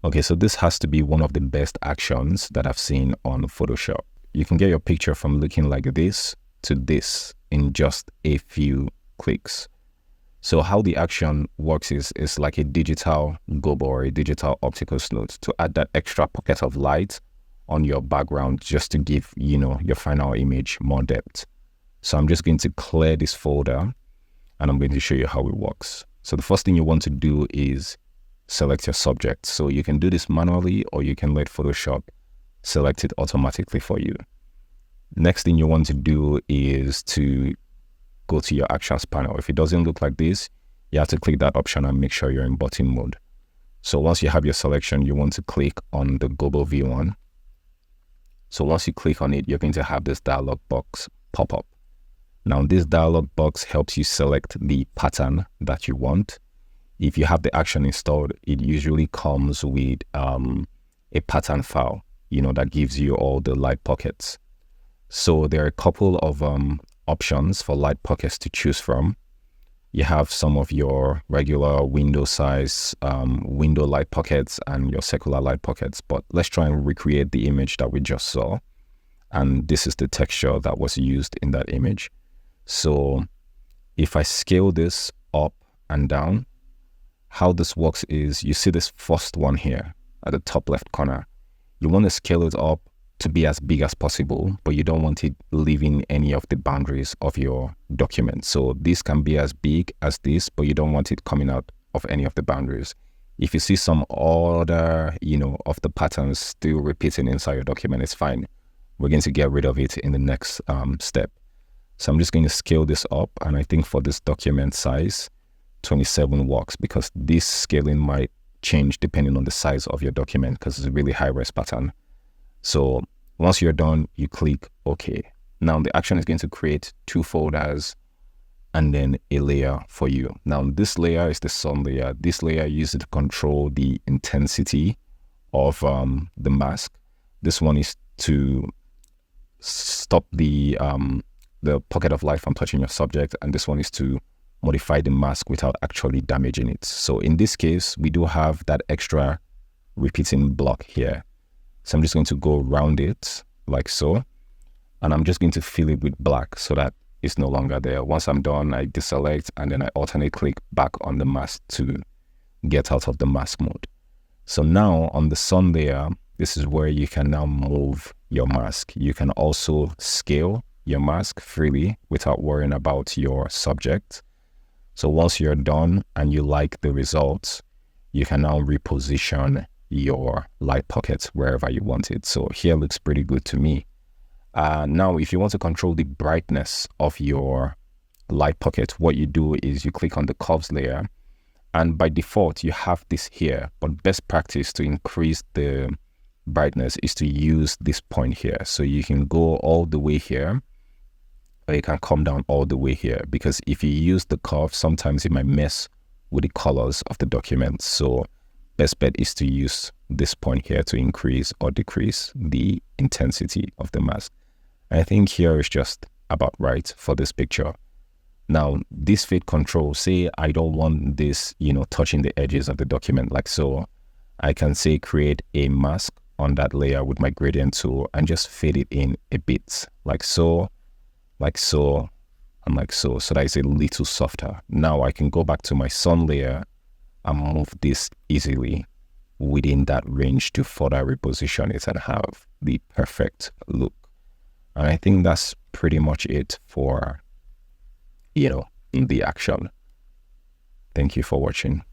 Okay, so this has to be one of the best actions that I've seen on Photoshop. You can get your picture from looking like this to this in just a few clicks. So how the action works is like a digital gobo or a digital optical snoot to add that extra pocket of light on your background just to give, your final image more depth. So I'm just going to clear this folder and I'm going to show you how it works. So the first thing you want to do is select your subject. So you can do this manually or you can let Photoshop select it automatically for you. Next thing you want to do is to go to your actions panel. If it doesn't look like this, you have to click that option and make sure you're in button mode. So once you have your selection, you want to click on the Global V1. So once you click on it, you're going to have this dialog box pop up. Now this dialog box helps you select the pattern that you want. If you have the action installed, it usually comes with a pattern file, that gives you all the light pockets. So there are a couple of options for light pockets to choose from. You have some of your regular window size window light pockets and your circular light pockets, but let's try and recreate the image that we just saw. And this is the texture that was used in that image. So if I scale this up and down, how this works is you see this first one here at the top left corner. You want to scale it up to be as big as possible, but you don't want it leaving any of the boundaries of your document. So this can be as big as this, but you don't want it coming out of any of the boundaries. If you see some other, of the patterns still repeating inside your document, it's fine. We're going to get rid of it in the next step. So I'm just going to scale this up. And I think for this document size, 27 works because this scaling might change depending on the size of your document because it's a really high res pattern. So once you're done, you click OK. Now the action is going to create 2 folders and then a layer for you. Now this layer is the sun layer. This layer uses to control the intensity of the mask. This one is to stop the pocket of light from touching your subject, and this one is to modify the mask without actually damaging it. So in this case, we do have that extra repeating block here. So I'm just going to go around it like so, and I'm just going to fill it with black so that it's no longer there. Once I'm done, I deselect and then I alternate click back on the mask to get out of the mask mode. So now on the sun layer, this is where you can now move your mask. You can also scale your mask freely without worrying about your subject. So once you're done and you like the results, you can now reposition your light pockets wherever you want it. So here looks pretty good to me. Now, if you want to control the brightness of your light pocket, what you do is you click on the curves layer, and by default, you have this here. But best practice to increase the brightness is to use this point here. So you can go all the way here, or you can come down all the way here, because if you use the curve, sometimes it might mess with the colors of the document. So best bet is to use this point here to increase or decrease the intensity of the mask. I think here is just about right for this picture. Now, this fade control, say I don't want this, touching the edges of the document like so, I can say create a mask on that layer with my gradient tool and just fade it in a bit, like so, and like so that it's a little softer. Now I can go back to my sun layer and move this easily within that range to further reposition it and have the perfect look. And I think that's pretty much it for, the action. Thank you for watching.